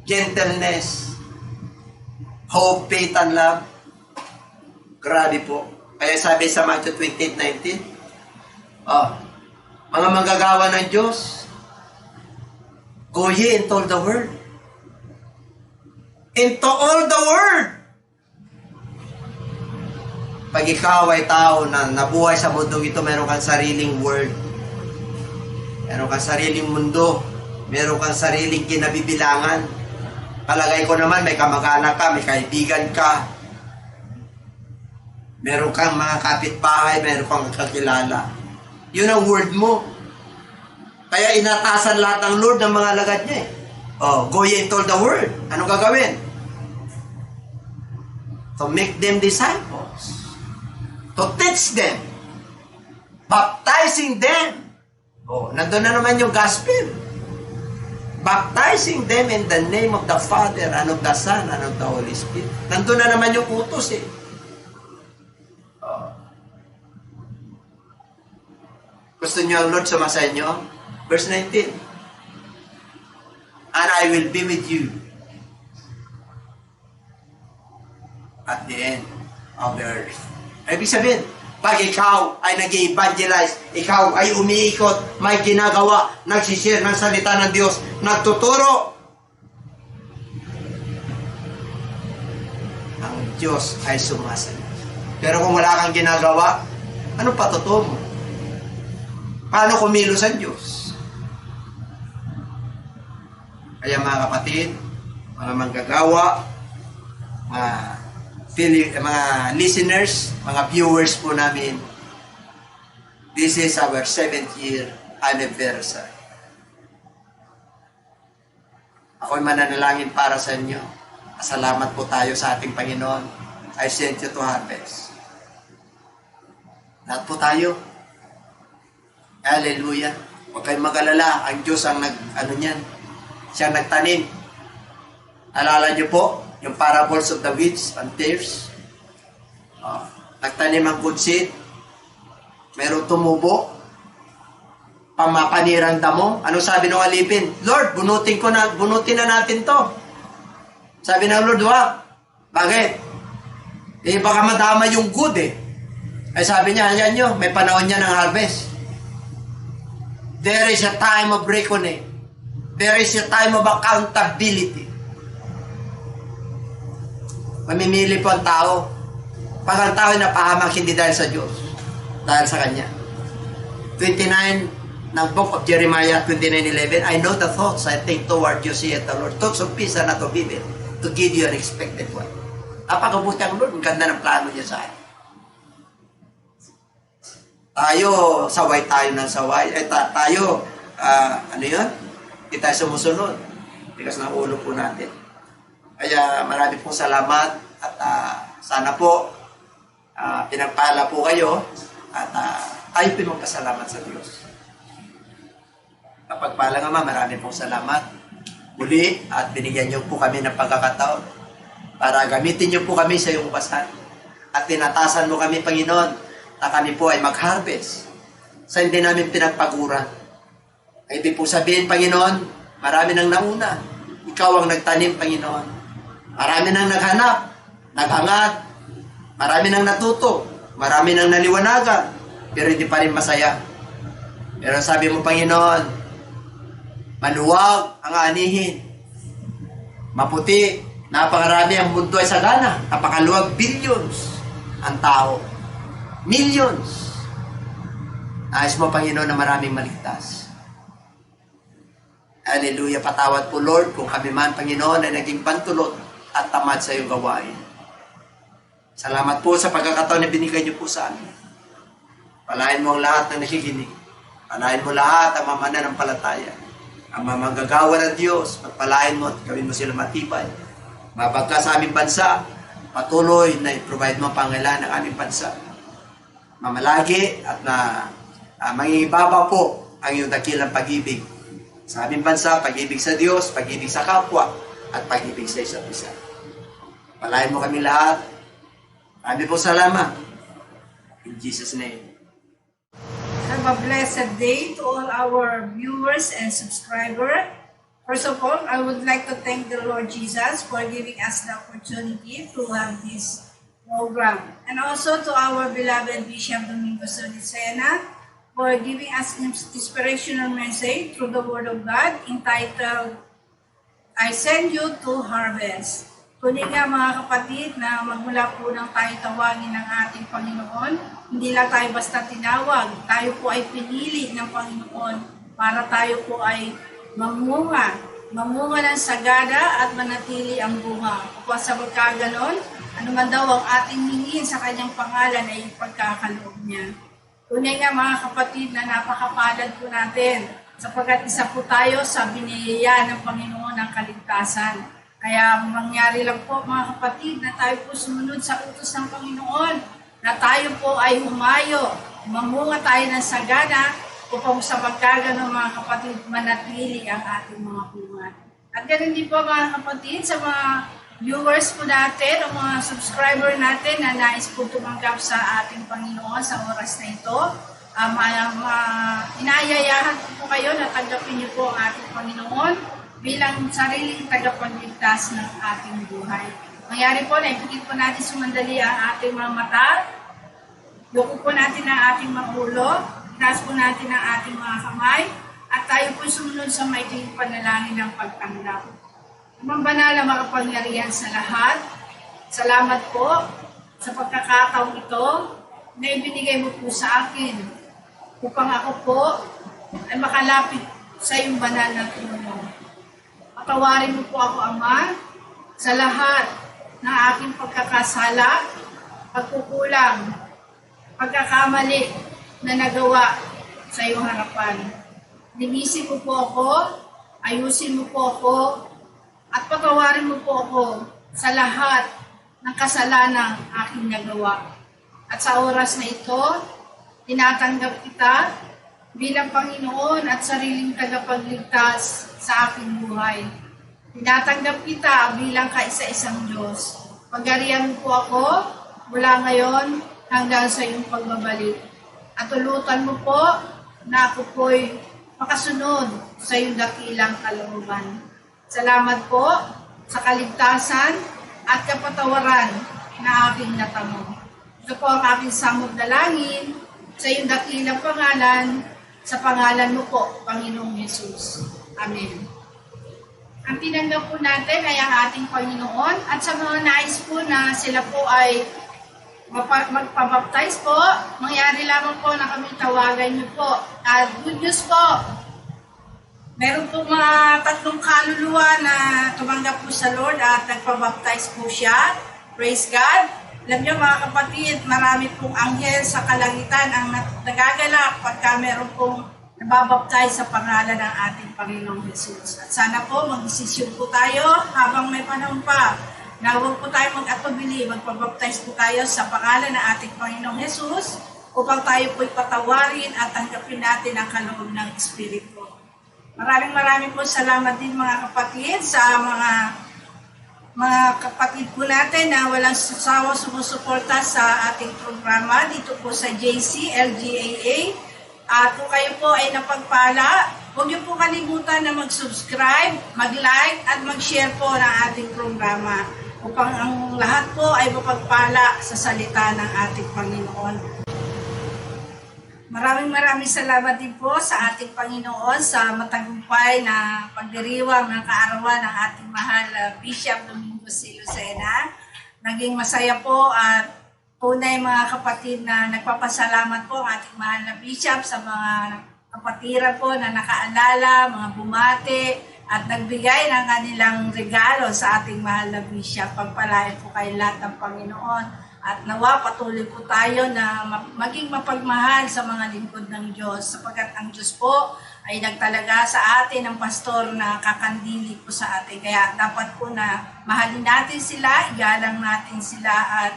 gentleness, hope, faith, and love. Grabe po. Kaya sabi sa Matthew 28:19, mga manggagawa ng Diyos, go ye into all the world. Into all the world. Pag ikaw ay tao na nabuhay sa mundong ito, meron kang sariling word. Meron kang sariling mundo. Meron kang sariling kinabibilangan. Palagay ko naman, may kamag-anak ka, may kaibigan ka. Meron kang mga kapitbahay, meron kang kakilala. Yun ang word mo. Kaya inatasan lahat ng Lord ng mga lagad niya. Go ye and told the word. Anong gagawin? To make them disciples. To teach them. Baptizing them. Nandun na naman yung gospel. Baptizing them in the name of the Father, and of the Son, and of the Holy Spirit. Nandun na naman yung utos eh. Gusto niyo ang Lord sumasa inyo? Verse 19. And I will be with you at the end of the earth. Ibig sabihin, pag ikaw ay nag-evangelize, ikaw ay umiikot, may ginagawa, nagsishare ng salita ng Diyos, nagtuturo, ang Diyos ay sumasagot. Pero kung wala kang ginagawa, anong patutuo mo? Paano kumilos ang Diyos? Kaya mga kapatid, mga manggagawa, mga listeners, mga viewers po namin, this is our 7th year anniversary. Ako'y mananalangin para sa inyo. Salamat po tayo sa ating Panginoon. I sent you to harvest. Lahat po tayo. Hallelujah. Huwag kayong mag-alala. Ang Diyos ang siya nagtanim. Alala niyo po, yung parables of the weeds and tares. Nagtanim ang good seed. Meron tumubo. Pamapanirang damo. Anong sabi ng alipin? Lord, bunutin na natin to. Sabi ng Lord, wag. Bakit? Baka madama yung good eh. Ay sabi niya, ayan nyo, may panahon niya ng harvest. There is a time of reckoning. There is a time of accountability. Mamimili po ang tao. Pag ang tao ay napahamak, hindi dahil sa Diyos, dahil sa Kanya. 29 ng Book of Jeremiah 29:11, I know the thoughts I think toward you, saith the Lord, thoughts of peace and not of evil, to give you an expected one. Napakabuti ang Lord, ang ganda ng plano niya sa akin. Tayo, saway tayo ng saway. Tayo, Hindi tayo sumusunod. Bikas ng ulo po natin. Kaya marami pong salamat at sana po pinagpala po kayo at tayo pinagpasalamat sa Diyos. Kapag pala nga marami pong salamat muli at binigyan niyo po kami ng pagkakataon para gamitin niyo po kami sa iyong basan at tinatasan mo kami, Panginoon, na kami po ay mag-harvest sa hindi namin pinagpaguran. Ibig po sabihin, Panginoon, marami nang nauna. Ikaw ang nagtanim, Panginoon. Marami nang naghanap, naghangad, marami nang natuto, marami nang naliwanagan, pero hindi pa rin masaya. Pero sabi mo, Panginoon, maluwag ang anihin, maputi, napakarami ang mundo ay sagana, napakaluwag, billions ang tao. Millions. Nais mo, Panginoon, na maraming maligtas. Hallelujah. Patawad po, Lord, kung kami man, Panginoon, ay naging pantulot at tamad sa iyong gawain. Salamat po sa pagkakataon na binigay niyo po sa amin. Palain mo ang lahat ng nakikinig. Palain mo lahat ang mamananampalataya. Ang mamanggagawa ng Diyos, pagpalain mo at gawin mo sila matibay. Mabagka sa aming bansa, patuloy na i-provide mo ang pangailangan ng aming bansa. Mamalagi at mangingibaba po ang iyong dakilang pag-ibig sa aming bansa, pag-ibig sa Diyos, pag-ibig sa kapwa, at pag-ibig sa isa't isa. Palain mo kami lahat. Maraming po salamat. In Jesus' name. Have a blessed day to all our viewers and subscribers. First of all, I would like to thank the Lord Jesus for giving us the opportunity to have this program. And also to our beloved Bishop Domingo Solicena for giving us an inspirational message through the Word of God entitled, I Send You to Harvest. Kundi nga mga kapatid na magmula po nang tayo tawagin ng ating Panginoon, hindi lang tayo basta tinawag, tayo po ay pinili ng Panginoon para tayo po ay mamunga ng sagada at manatili ang bunga. Upang sa pagkaganon, ano man daw ang ating hingin sa kanyang pangalan ay pagkakaloob niya. Kundi nga mga kapatid na napakapalad po natin sapagkat isa po tayo sa biniyaya ng Panginoon ng kaligtasan. Kaya mangyari lang po mga kapatid na tayo po sumunod sa utos ng Panginoon, na tayo po ay humayo, mamunga tayo ng sagana upang sa pagkaganon mga kapatid manatili ang ating mga bunga. At ganun din po mga kapatid sa mga viewers po natin o mga subscriber natin na nais po tumanggap sa ating Panginoon sa oras na ito. Inayayahan po kayo na tanggapin niyo po ang ating Panginoon bilang sariling tagapagligtas ng ating buhay. Mangyari po na ipikit po natin sumandali ang ating mga mata, yuko po natin ang ating mga ulo, itaas po natin ang ating mga kamay, at tayo po sumunod sa maikling panalangin ng pagtanggap. Amang banal na makapangyarihan sa lahat, salamat po sa pagkakataong ito na ibinigay mo po sa akin upang ako po ay makalapit sa iyong banal na trono. Patawarin mo po ako, Ama, sa lahat ng aking pagkakasala, pagkukulang, pagkakamali na nagawa sa iyong harapan. Linisin mo po ako, ayusin mo po ako, at patawarin mo po ako sa lahat ng kasalanang aking nagawa. At sa oras na ito, tinatanggap kita bilang Panginoon at sariling tagapagligtas sa aking buhay. Tinatanggap kita bilang kaisa-isang Diyos. Pagarihan mo po ako mula ngayon hanggang sa iyong pagbabalik. At tulutan mo po na ako po'y makasunod sa iyong dakilang kalooban. Salamat po sa kaligtasan at kapatawaran na aking natamo. Ito po ang aking samot dalangin sa iyong dakilang pangalan, sa pangalan mo po, Panginoong Yesus. Amen. Ang tinanggap po natin ay ang ating Panginoon at sa mga nais po na sila po ay magpabaptize po, mangyari lamang po na kami tawagan niyo po. At good news po, meron po mga 3 kaluluwa na tumanggap po sa Lord at nagpabaptize po siya. Praise God. Alam niyo mga kapatid, marami pong anghel sa kalangitan ang nagagalak pagka meron pong nababaptize sa pangalan ng ating Panginoong Jesus. At sana po mag-desisyon po tayo habang may panahon pa na huwag po tayo mag-atubili, magpabaptize po tayo sa pangalan ng ating Panginoong Jesus upang tayo po'y patawarin at tanggapin natin ang kaloob ng Espiritu. Maraming po salamat din mga kapatid sa mga kapatid po natin na walang sasawa sumusuporta sa ating programa dito po sa JC LGAA. At kung kayo po ay napagpala, huwag niyo po kalimutan na mag-subscribe, mag-like at mag-share po ng ating programa upang ang lahat po ay mapagpala sa salita ng ating Panginoon. Maraming salamat din po sa ating Panginoon sa matagumpay na pagdiriwang ng kaarawan ng ating mahal Bishop Domingo C. Lucena. Naging masaya po at tunay mga kapatid na nagpapasalamat po ang ating mahal na Bishop sa mga kapatiran po na nakaalala, mga bumati at nagbigay ng kanilang regalo sa ating mahal na Bishop. Pagpalain po kay lahat ng Panginoon. At nawa patuloy po tayo na maging mapagmahal sa mga lingkod ng Diyos sapagkat ang Diyos po ay nagtalaga sa atin ng pastor na kakandili po sa atin. Kaya dapat po na mahalin natin sila, igalang natin sila at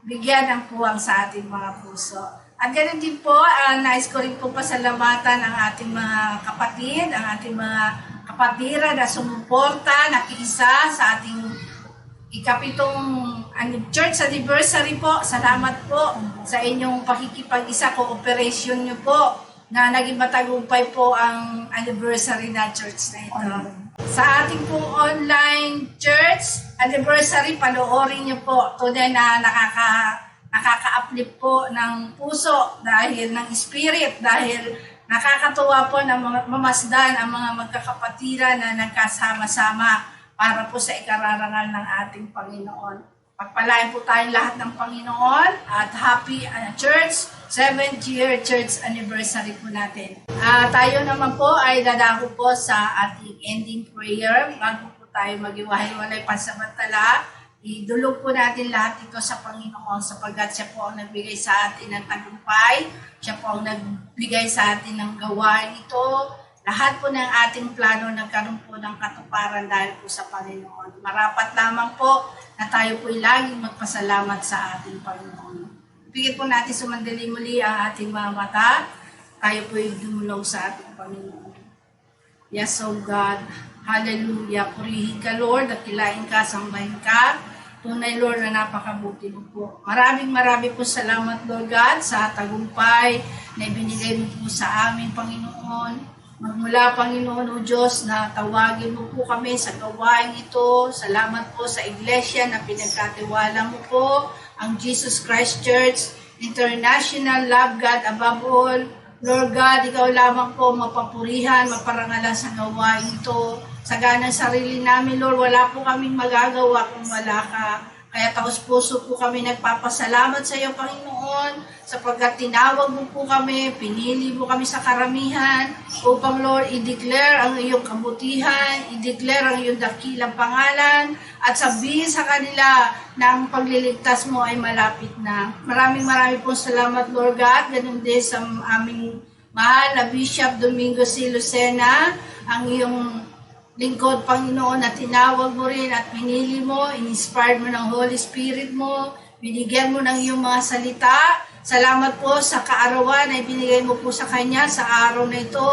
bigyan ng puwang sa ating mga puso. At ganoon din po, nais ko rin po pasalamatan ang ating mga kapatid, ang ating mga kapatira na sumuporta, nakiisa sa ating ikapitong church anniversary po. Salamat po sa inyong pakikipag-isa, cooperation nyo po na naging matagumpay po ang anniversary na church na ito. Sa ating pong online church anniversary, panoorin nyo po. Tunay na nakaka-uplift po ng puso dahil ng spirit, dahil nakakatuwa po na mamasdan ang mga magkakapatiran na nagkasama-sama para po sa ikararangal ng ating Panginoon. Pagpalain po tayong lahat ng Panginoon at happy church, 7th year church anniversary po natin. Tayo naman po ay dadako po sa ating ending prayer. Bago po tayo mag-iwahiwalay pansamantala, idulog po natin lahat ito sa Panginoon sapagkat siya po ang nagbigay sa atin ng tagumpay, siya po ang nagbigay sa atin ng gawain ito. Lahat po ng ating plano nagkaroon po ng katuparan dahil po sa Panginoon. Marapat lamang po na tayo po laging magpasalamat sa ating Panginoon. Pigit po natin sumandali muli ang ating mga mata. Tayo po dumulog sa ating Panginoon. Yes, O God. Hallelujah. Purihin ka, Lord. Dakilain ka, sambahin ka. Tunay, Lord, na napakabuti mo po. Maraming po salamat, Lord God, sa tagumpay na ibinigay mo po sa amin, Panginoon. Magmula, Panginoon o Diyos, na tawagin mo po kami sa gawain ito. Salamat po sa iglesia na pinagkatiwala mo po, ang Jesus Christ Church International, Love God above all. Lord God, ikaw lamang po mapapurihan, maparangalan sa gawain ito. Sa ganang sarili namin, Lord, wala po kaming magagawa kung wala ka. Kaya taos puso po kami nagpapasalamat sa iyo, Panginoon, sapagkat tinawag mo po kami, pinili mo kami sa karamihan, upang, Lord, i-declare ang iyong kabutihan, i-declare ang iyong dakilang pangalan, at sabihin sa kanila na ang pagliligtas mo ay malapit na. Maraming pong salamat, Lord God. Ganun din sa aming mahal na Bishop Domingo C. Lucena, ang iyong lingkod, Panginoon, na tinawag mo rin at pinili mo, in-inspired mo ng Holy Spirit mo, binigyan mo ng iyong mga salita. Salamat po sa kaarawan na ibinigay mo po sa Kanya sa araw na ito.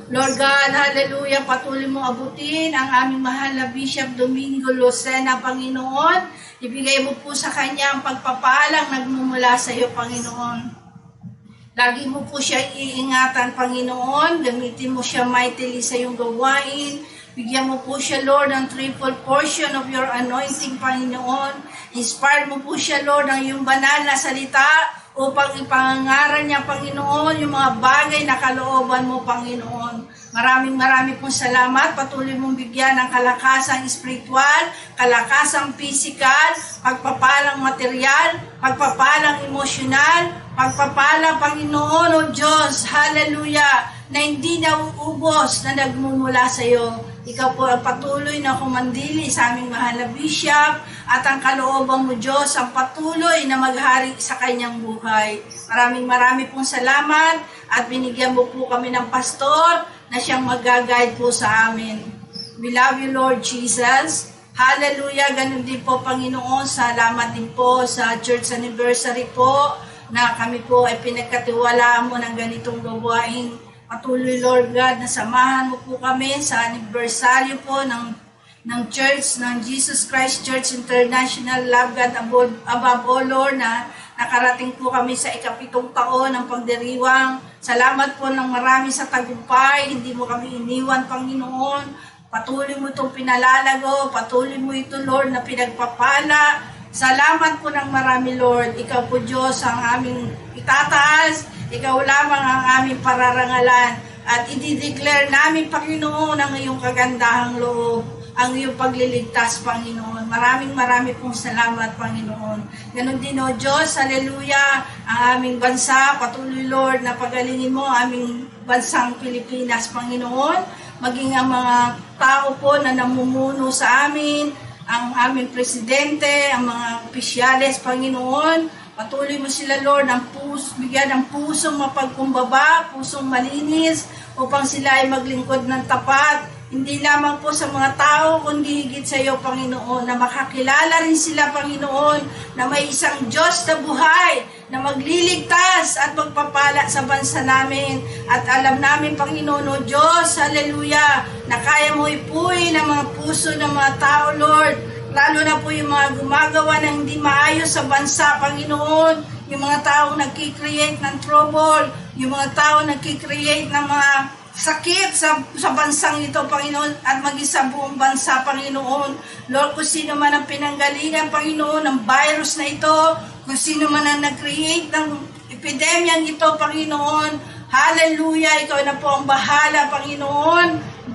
Lord God, hallelujah, patuloy mong abutin ang aming mahal na Bishop Domingo Lucena, Panginoon. Ibigay mo po sa Kanya ang pagpapalang nagmumula sa iyo, Panginoon. Lagi mo po siya iingatan, Panginoon. Gamitin mo siya mightily sa iyong gawain. Bigyan mo po siya, Lord, ng triple portion of your anointing, Panginoon. Inspire mo po siya, Lord, ng iyong banal na salita upang ipangaral niya, Panginoon, yung mga bagay na kalooban mo, Panginoon. Maraming pong salamat. Patuloy mong bigyan ng kalakasang espiritual, kalakasang physical, pagpapalang material, pagpapalang emosyonal, pagpapalang, Panginoon, O Diyos, hallelujah, na hindi nauubos na nagmumula sa iyo. Ikaw po ang patuloy na kumandili sa aming mahal na Bishop at ang kalooban mo, Diyos, ang patuloy na maghari sa kanyang buhay. Maraming pong salamat at binigyan mo po kami ng pastor na siyang mag-guide po sa amin. We love you, Lord Jesus. Hallelujah. Ganun din po, Panginoon. Salamat din po sa church anniversary po na kami po ay pinagkatiwalaan mo ng ganitong gawain. Patuloy, Lord God, na samahan mo po kami sa anibersaryo po ng Church, ng Jesus Christ Church International, Love God above all, Lord, na nakarating po kami sa ika-7 taon ng pagdiriwang. Salamat po ng marami sa tagumpay, hindi mo kami iniwan, Panginoon. Patuloy mo itong pinalalago, patuloy mo ito, Lord, na pinagpapala. Salamat po ng marami, Lord. Ikaw po, Diyos, ang aming itataas. Ikaw lamang ang aming pararangalan at i-declare namin, Panginoon, ang iyong kagandahang loob, ang iyong pagliligtas, Panginoon. Maraming pong salamat, Panginoon. Ganon din, O Diyos, hallelujah, ang aming bansa. Patuloy, Lord, na pagalingin mo ang aming bansang Pilipinas, Panginoon. Maging ang mga tao po na namumuno sa amin, ang aming presidente, ang mga opisyales, Panginoon. Patuloy mo sila, Lord, bigyan ng pusong mapagkumbaba, pusong malinis, upang sila ay maglingkod ng tapat. Hindi lamang po sa mga tao, kundi higit sa iyo, Panginoon, na makakilala rin sila, Panginoon, na may isang Diyos na buhay, na magliligtas at magpapala sa bansa namin. At alam namin, Panginoon, O Diyos, hallelujah, na kaya mo ipuin ang mga puso ng mga tao, Lord. Lalo na po yung mga gumagawa ng hindi maayos sa bansa, Panginoon. Yung mga taong nagkikreate ng trouble, yung mga taong nagkikreate ng mga sakit sa bansang ito, Panginoon, at maging sa buong bansa, Panginoon. Lord, kung sino man ang pinanggalingan, Panginoon, ng virus na ito, kung sino man ang nag-create ng epidemyang ito, Panginoon, hallelujah, ikaw na po ang bahala, Panginoon.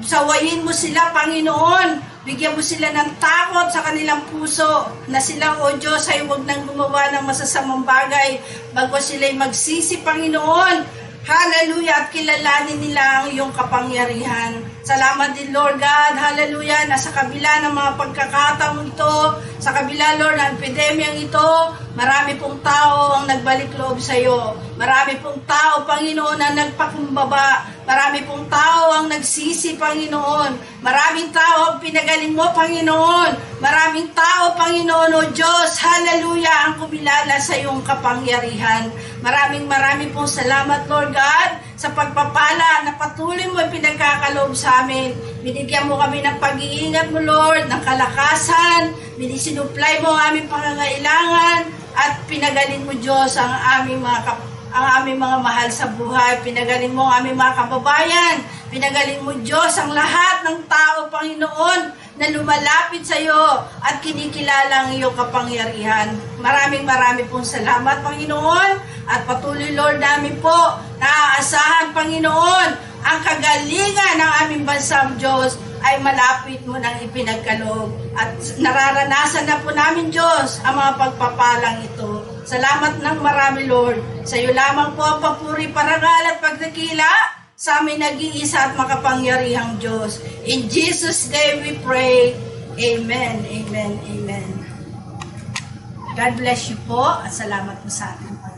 Sawayin mo sila, Panginoon. Bigyan mo sila ng takot sa kanilang puso na sila, O Diyos, ay huwag nang gumawa ng masasamang bagay bago sila'y magsisi, Panginoon. Hallelujah, at kilalanin nila ang iyong kapangyarihan. Salamat din, Lord God, hallelujah, na sa kabila ng mga pagkakataong ito, sa kabila, Lord, ng epidemyang ito, marami pong tao ang nagbalik loob sa iyo. Marami pong tao, Panginoon, na nagpakumbaba. Marami pong tao ang nagsisi, Panginoon. Maraming tao ang pinagaling mo, Panginoon. Maraming tao, Panginoon, O Diyos, hallelujah, ang kumilala sa iyong kapangyarihan. Maraming pong salamat, Lord God, sa pagpapala na patuloy mo pinagkakaloob sa amin. Binigyan mo kami ng pag-iingat mo, Lord, ng kalakasan. Sinuply mo ang aming pangangailangan at pinagaling mo, Diyos, ang aming mga mahal sa buhay. Pinagaling mo ang aming mga kababayan. Pinagaling mo, Diyos, ang lahat ng tao, Panginoon, na lumalapit sa iyo at kinikilala ang iyong kapangyarihan. Maraming pong salamat, Panginoon. At patuloy, Lord, namin po naaasahan, Panginoon, ang kagalingan ng aming bansang Diyos ay malapit mo nang ipinagkaloob. At nararanasan na po namin, Diyos, ang mga pagpapalang ito. Salamat ng marami, Lord. Sa iyo lamang po ang papuri, parangal at pagdakila sa amin nag-iisa at makapangyarihang Diyos. In Jesus' name we pray. Amen, amen, amen. God bless you po at salamat po sa ating Panginoon.